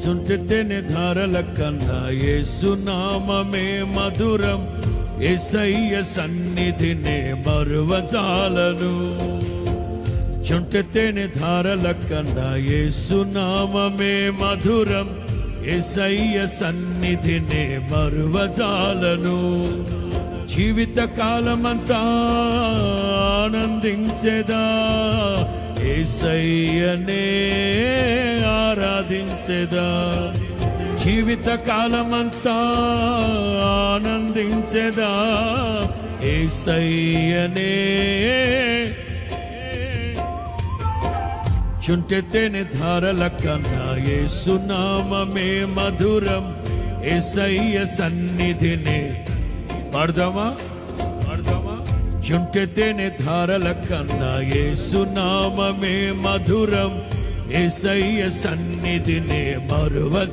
చుంటితేనే ధారల కన్నా యేసునామమే మధురం, యేసయ్య సన్నిధినే మరువజాలను. చుంటితేనే ధారల కన్నా యేసునామమే మధురం, యేసయ్య సన్నిధినే మరువజాలను. జీవిత కాలమంతా ఆనందించెదా, యేసయ్యనే ఆరాధించెదా. జీవిత కాలమంతా ఆనందించెదా, యేసయ్యనే. చుంటితేనే ధారల కన్నా యేసునామమే మధురం, యేసయ్య సన్నిధినే. పాడదామా? చుంటితేనే ధారల కన్నా యేసునామమే మధురం, యేసయ్య సన్నిధినే మరువజాలను.